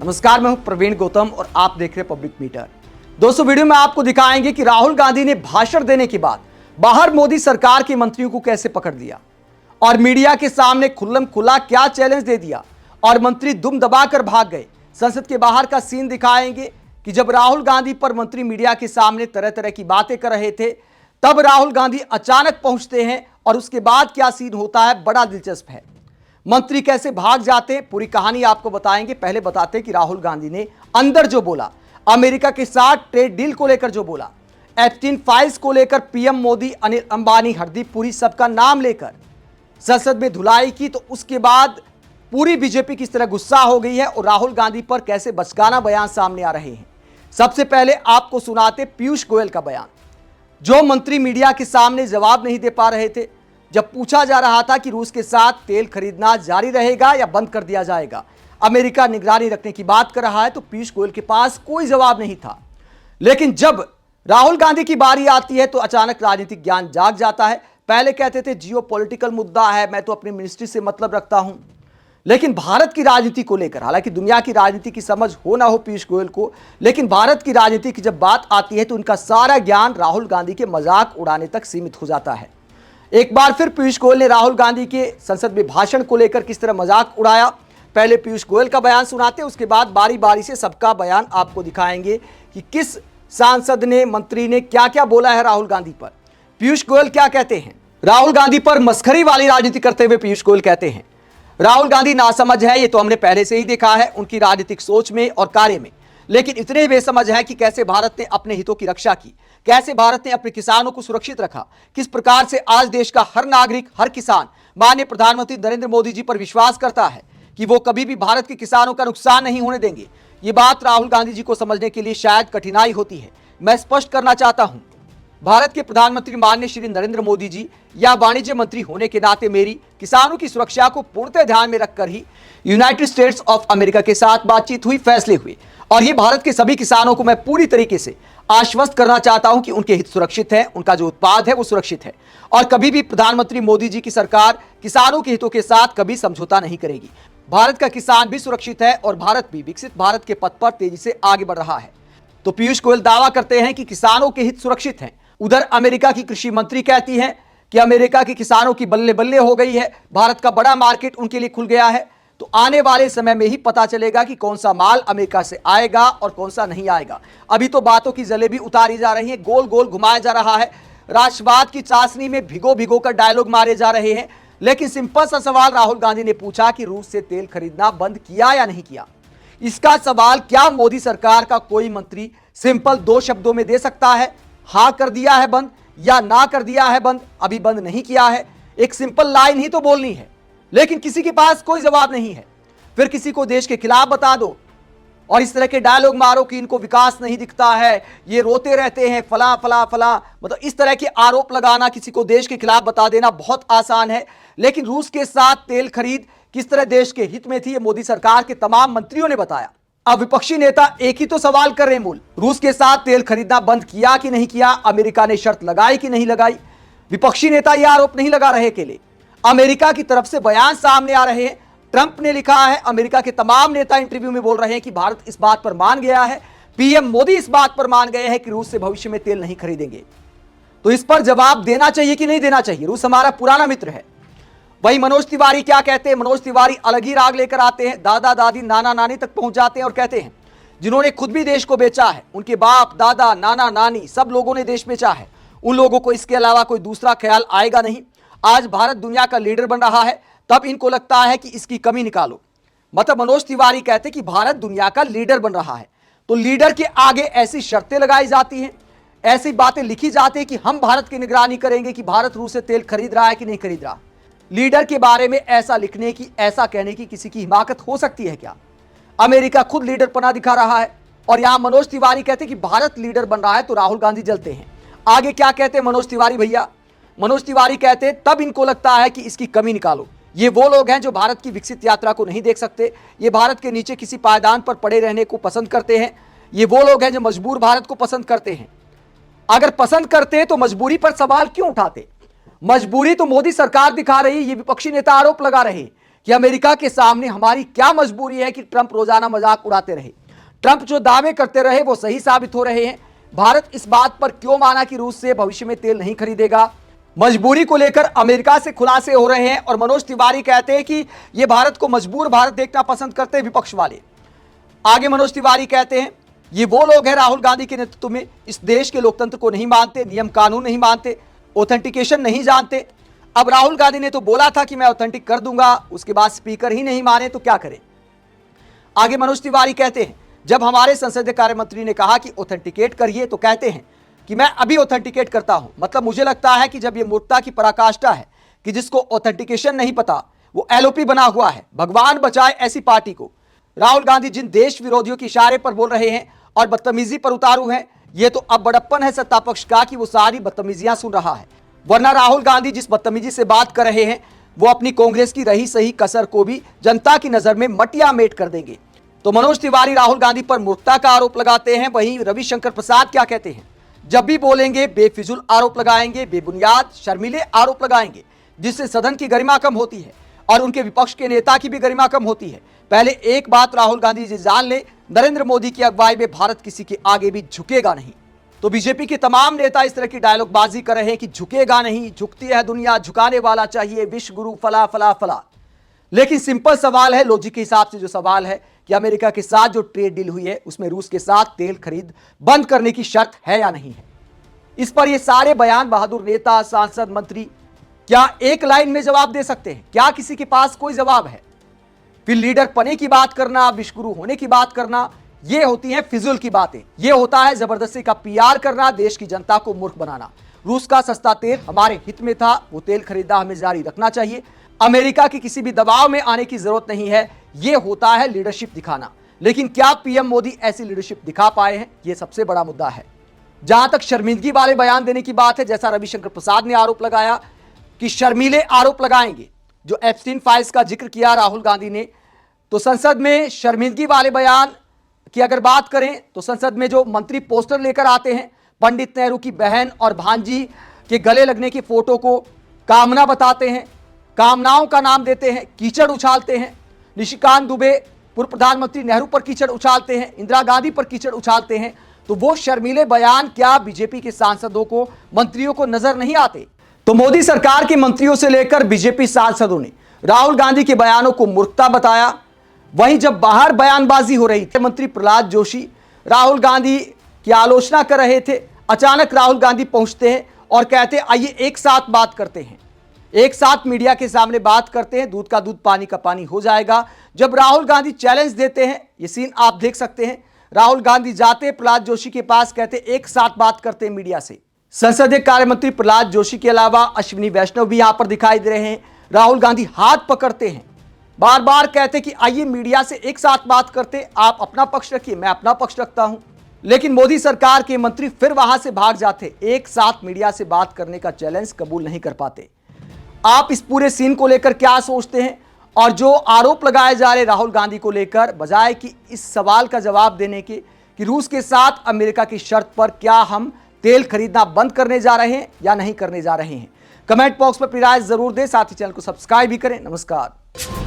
नमस्कार, मैं हूं प्रवीण गौतम और आप देख रहे हैं पब्लिक मीटर। दोस्तों, वीडियो में आपको दिखाएंगे कि राहुल गांधी ने भाषण देने के बाद बाहर मोदी सरकार के मंत्रियों को कैसे पकड़ लिया और मीडिया के सामने खुल्लम खुला क्या चैलेंज दे दिया और मंत्री दुम दबाकर भाग गए। संसद के बाहर का सीन दिखाएंगे कि जब राहुल गांधी पर मंत्री मीडिया के सामने तरह तरह की बातें कर रहे थे, तब राहुल गांधी अचानक पहुंचते हैं और उसके बाद क्या सीन होता है, बड़ा दिलचस्प है। मंत्री कैसे भाग जाते हैं, पूरी कहानी आपको बताएंगे। पहले बताते हैं कि राहुल गांधी ने अंदर जो बोला, अमेरिका के साथ ट्रेड डील को लेकर जो बोला, एप्स्टीन फाइल्स को लेकर पीएम मोदी, अनिल अंबानी, हरदीप पुरी सबका नाम लेकर संसद में धुलाई की, तो उसके बाद पूरी बीजेपी किस तरह गुस्सा हो गई है और राहुल गांधी पर कैसे बचकाना बयान सामने आ रहे हैं। सबसे पहले आपको सुनाते पीयूष गोयल का बयान, जो मंत्री मीडिया के सामने जवाब नहीं दे पा रहे थे जब पूछा जा रहा था कि रूस के साथ तेल खरीदना जारी रहेगा या बंद कर दिया जाएगा। अमेरिका निगरानी रखने की बात कर रहा है, तो पीयूष गोयल के पास कोई जवाब नहीं था। लेकिन जब राहुल गांधी की बारी आती है तो अचानक राजनीतिक ज्ञान जाग जाता है। पहले कहते थे जियोपॉलिटिकल मुद्दा है, मैं तो अपनी मिनिस्ट्री से मतलब रखता हूं। लेकिन भारत की राजनीति को लेकर, हालांकि दुनिया की राजनीति की समझ हो ना हो पीयूष गोयल को, लेकिन भारत की राजनीति की जब बात आती है तो उनका सारा ज्ञान राहुल गांधी के मजाक उड़ाने तक सीमित हो जाता है। एक बार फिर पीयूष गोयल ने राहुल गांधी के संसद में भाषण को लेकर किस तरह मजाक उड़ाया। पहले पीयूष गोयल का बयान सुनाते, उसके बाद बारी बारी से सबका बयान आपको दिखाएंगे कि किस सांसद ने, मंत्री ने क्या क्या बोला है राहुल गांधी पर। पीयूष गोयल क्या कहते हैं, राहुल गांधी पर मस्खरी वाली राजनीति करते हुए पीयूष गोयल कहते हैं राहुल गांधी नासमझ है, ये तो हमने पहले से ही देखा है उनकी राजनीतिक सोच में और कार्य में। लेकिन इतने बेसमझ है कि कैसे भारत ने अपने हितों की रक्षा की, कैसे भारत ने अपने किसानों को सुरक्षित रखा, किस प्रकार से आज देश का हर नागरिक, हर किसान माननीय प्रधानमंत्री नरेंद्र मोदी जी पर विश्वास करता है कि वो कभी भी भारत के किसानों का नुकसान नहीं होने देंगे। ये बात राहुल गांधी जी को समझने के लिए शायद कठिनाई होती है। मैं स्पष्ट करना चाहता हूं, भारत के प्रधानमंत्री माननीय श्री नरेंद्र मोदी जी या वाणिज्य मंत्री होने के नाते मेरी किसानों की सुरक्षा को पूर्णतः ध्यान में रखकर ही यूनाइटेड स्टेट्स ऑफ अमेरिका के साथ बातचीत हुई, फैसले हुए। और ये भारत के सभी किसानों को मैं पूरी तरीके से आश्वस्त करना चाहता हूं कि उनके हित सुरक्षित है, उनका जो उत्पाद है वो सुरक्षित है और कभी भी प्रधानमंत्री मोदी जी की सरकार किसानों के हितों के साथ कभी समझौता नहीं करेगी। भारत का किसान भी सुरक्षित है और भारत भी विकसित भारत के पथ पर तेजी से आगे बढ़ रहा है। तो पीयूष गोयल दावा करते हैं कि किसानों के हित सुरक्षित हैं। उधर अमेरिका की कृषि मंत्री कहती हैं कि अमेरिका के किसानों की बल्ले बल्ले हो गई है, भारत का बड़ा मार्केट उनके लिए खुल गया है। तो आने वाले समय में ही पता चलेगा कि कौन सा माल अमेरिका से आएगा और कौन सा नहीं आएगा। अभी तो बातों की जलेबी उतारी जा रही है, गोल गोल घुमाया जा रहा है, राष्ट्रवाद की चाशनी में भिगो भिगो कर डायलॉग मारे जा रहे हैं। लेकिन सिंपल सा सवाल राहुल गांधी ने पूछा कि रूस से तेल खरीदना बंद किया या नहीं किया। इसका सवाल क्या मोदी सरकार का कोई मंत्री सिंपल 2 शब्दों में दे सकता है? हाँ कर दिया है बंद या ना कर दिया है बंद, अभी बंद नहीं किया है। एक सिंपल लाइन ही तो बोलनी है, लेकिन किसी के पास कोई जवाब नहीं है। फिर किसी को देश के खिलाफ बता दो और इस तरह के डायलॉग मारो कि इनको विकास नहीं दिखता है, ये रोते रहते हैं, फला फला फला, मतलब इस तरह के आरोप लगाना, किसी को देश के खिलाफ बता देना बहुत आसान है। लेकिन रूस के साथ तेल खरीद किस तरह देश के हित में थी, ये मोदी सरकार के तमाम मंत्रियों ने बताया। अब विपक्षी नेता एक ही तो सवाल कर रहे हैं, मूल रूस के साथ तेल खरीदना बंद किया कि नहीं किया, अमेरिका ने शर्त लगाई कि नहीं लगाई। विपक्षी नेता यह आरोप नहीं लगा रहे अकेले, अमेरिका की तरफ से बयान सामने आ रहे हैं। ट्रंप ने लिखा है, अमेरिका के तमाम नेता इंटरव्यू में बोल रहे हैं कि भारत इस बात पर मान गया है, पीएम मोदी इस बात पर मान गए हैं कि रूस से भविष्य में तेल नहीं खरीदेंगे। तो इस पर जवाब देना चाहिए कि नहीं देना चाहिए? रूस हमारा पुराना मित्र है। वही मनोज तिवारी क्या कहते हैं, मनोज तिवारी अलग ही राग लेकर आते हैं, दादा दादी नाना नानी तक पहुंच जाते हैं और कहते हैं जिन्होंने खुद भी देश को बेचा है, उनके बाप दादा नाना नानी सब लोगों ने देश बेचा है, उन लोगों को इसके अलावा कोई दूसरा ख्याल आएगा नहीं। आज भारत दुनिया का लीडर बन रहा है, तब इनको लगता है कि इसकी कमी निकालो। मतलब मनोज तिवारी कहते कि भारत दुनिया का लीडर बन रहा है, तो लीडर के आगे ऐसी शर्तें लगाई जाती हैं, ऐसी बातें लिखी जाती है कि हम भारत की निगरानी करेंगे कि भारत रूस से तेल खरीद रहा है कि नहीं खरीद रहा। लीडर के बारे में ऐसा लिखने की, ऐसा कहने की किसी की हिमाकत हो सकती है क्या? अमेरिका खुद लीडर पना दिखा रहा है और यहां मनोज तिवारी कहते कि भारत लीडर बन रहा है, तो राहुल गांधी जलते हैं। आगे क्या कहते हैं मनोज तिवारी भैया? मनोज तिवारी कहते तब इनको लगता है कि इसकी कमी निकालो। ये वो लोग हैं जो भारत की विकसित यात्रा को नहीं देख सकते, ये भारत के नीचे किसी पायदान पर पड़े रहने को पसंद करते हैं, ये वो लोग हैं जो मजबूर भारत को पसंद करते हैं। अगर पसंद करते तो मजबूरी पर सवाल क्यों उठाते? मजबूरी तो मोदी सरकार दिखा रही है। ये विपक्षी नेता आरोप लगा रहे कि अमेरिका के सामने हमारी क्या मजबूरी है कि ट्रंप रोजाना मजाक उड़ाते रहे। ट्रंप जो दावे करते रहे वो सही साबित हो रहे हैं। भारत इस बात पर क्यों माना कि रूस से भविष्य में तेल नहीं खरीदेगा। मजबूरी को लेकर अमेरिका से खुलासे हो रहे हैं और मनोज तिवारी कहते हैं कि यह भारत को मजबूर भारत देखना पसंद करते हैं विपक्ष वाले। आगे मनोज तिवारी कहते हैं ये वो लोग हैं राहुल गांधी के नेतृत्व में इस देश के लोकतंत्र को नहीं मानते, नियम कानून नहीं मानते, ऑथेंटिकेशन नहीं जानते। अब राहुल गांधी ने तो बोला था कि मैं ऑथेंटिक कर दूंगा, उसके बाद स्पीकर ही नहीं माने तो क्या करें। आगे मनोज तिवारी कहते हैं जब हमारे संसदीय कार्य मंत्री ने कहा कि ऑथेंटिकेट करिए तो कहते हैं कि मैं अभी ऑथेंटिकेट करता हूं। मतलब मुझे लगता है कि जब यह मूर्खता की पराकाष्ठा है कि जिसको ऑथेंटिकेशन नहीं पता वो एलओपी बना हुआ है। भगवान बचाए ऐसी पार्टी को। राहुल गांधी जिन देश विरोधियों के इशारे पर बोल रहे हैं और बदतमीजी पर उतारू हैं, ये तो अब बड़प्पन है सत्ता पक्ष का कि वो सारी बदतमीजियां सुन रहा है। वरना राहुल गांधी जिस बदतमीजी से बात कर रहे हैं वो अपनी कांग्रेस की रही सही कसर को भी जनता की नजर में मटिया मेट कर देंगे। तो मनोज तिवारी राहुल गांधी पर मूर्खता का आरोप लगाते हैं। वहीं रविशंकर प्रसाद क्या कहते हैं, जब भी बोलेंगे बेफिजूल आरोप लगाएंगे, बेबुनियाद शर्मीले आरोप लगाएंगे, जिससे सदन की गरिमा कम होती है और उनके विपक्ष के नेता की भी गरिमा कम होती है। पहले एक बात राहुल गांधी जी जान ले, नरेंद्र मोदी की अगुवाई में भारत किसी के आगे भी झुकेगा नहीं। तो बीजेपी के तमाम नेता इस तरह की डायलॉगबाजी कर रहे हैं कि झुकेगा नहीं, झुकती है दुनिया, झुकाने वाला चाहिए विश्व गुरु फला फला फला। लेकिन सिंपल सवाल है, लॉजिक के हिसाब से जो सवाल है कि अमेरिका के साथ जो ट्रेड डील हुई है उसमें रूस के साथ तेल खरीद बंद करने की शर्त है या नहीं है। इस पर ये सारे बयान बहादुर नेता, सांसद, मंत्री क्या एक लाइन में जवाब दे सकते हैं? क्या किसी के पास कोई जवाब है? फिर लीडर पने की बात करना, विश्वगुरु होने की बात करना, ये होती है फिजूल की बातें। ये होता है जबरदस्ती का पीआर करना, देश की जनता को मूर्ख बनाना। रूस का सस्ता तेल हमारे हित में था, वो तेल खरीदना हमें जारी रखना चाहिए। अमेरिका की किसी भी दबाव में आने की जरूरत नहीं है। ये होता है लीडरशिप दिखाना। लेकिन क्या पीएम मोदी ऐसी लीडरशिप दिखा पाए हैं? ये सबसे बड़ा मुद्दा है। जहां तक शर्मिंदगी वाले बयान देने की बात है, जैसा रविशंकर प्रसाद ने आरोप लगाया कि शर्मीले आरोप लगाएंगे, जो एप्स्टीन फाइल्स का जिक्र किया राहुल गांधी ने, तो संसद में शर्मिंदगी वाले बयान की अगर बात करें तो संसद में जो मंत्री पोस्टर लेकर आते हैं, पंडित नेहरू की बहन और भांजी के गले लगने की फोटो को कामना बताते हैं, कामनाओं का नाम देते हैं, कीचड़ उछालते हैं। निशिकांत दुबे पूर्व प्रधानमंत्री नेहरू पर कीचड़ उछालते हैं, इंदिरा गांधी पर कीचड़ उछालते हैं। तो वो शर्मीले बयान क्या बीजेपी के सांसदों को, मंत्रियों को नजर नहीं आते? तो मोदी सरकार के मंत्रियों से लेकर बीजेपी सांसदों ने राहुल गांधी के बयानों को मूर्खता बताया। वहीं जब बाहर बयानबाजी हो रही थी, मंत्री प्रहलाद जोशी राहुल गांधी की आलोचना कर रहे थे, अचानक राहुल गांधी पहुंचते हैं और कहते हैं आइए एक साथ बात करते हैं, एक साथ मीडिया के सामने बात करते हैं, दूध का दूध पानी का पानी हो जाएगा। जब राहुल गांधी चैलेंज देते हैं, ये सीन आप देख सकते हैं, राहुल गांधी जाते प्रहलाद जोशी के पास, कहते एक साथ बात करते हैं मीडिया से। संसदीय कार्य मंत्री प्रहलाद जोशी के अलावा अश्विनी वैष्णव भी यहां पर दिखाई दे रहे हैं। राहुल गांधी हाथ पकड़ते हैं, बार बार कहते कि आइए मीडिया से एक साथ बात करते, आप अपना पक्ष रखिए, मैं अपना पक्ष रखता हूं। लेकिन मोदी सरकार के मंत्री फिर वहां से भाग जाते, एक साथ मीडिया से बात करने का चैलेंज कबूल नहीं कर पाते। आप इस पूरे सीन को लेकर क्या सोचते हैं? और जो आरोप लगाए जा रहे राहुल गांधी को लेकर, बजाय कि इस सवाल का जवाब देने के कि रूस के साथ अमेरिका की शर्त पर क्या हम तेल खरीदना बंद करने जा रहे हैं या नहीं करने जा रहे हैं, कमेंट बॉक्स में अपनी राय जरूर दें। साथ ही चैनल को सब्सक्राइब भी करें। नमस्कार।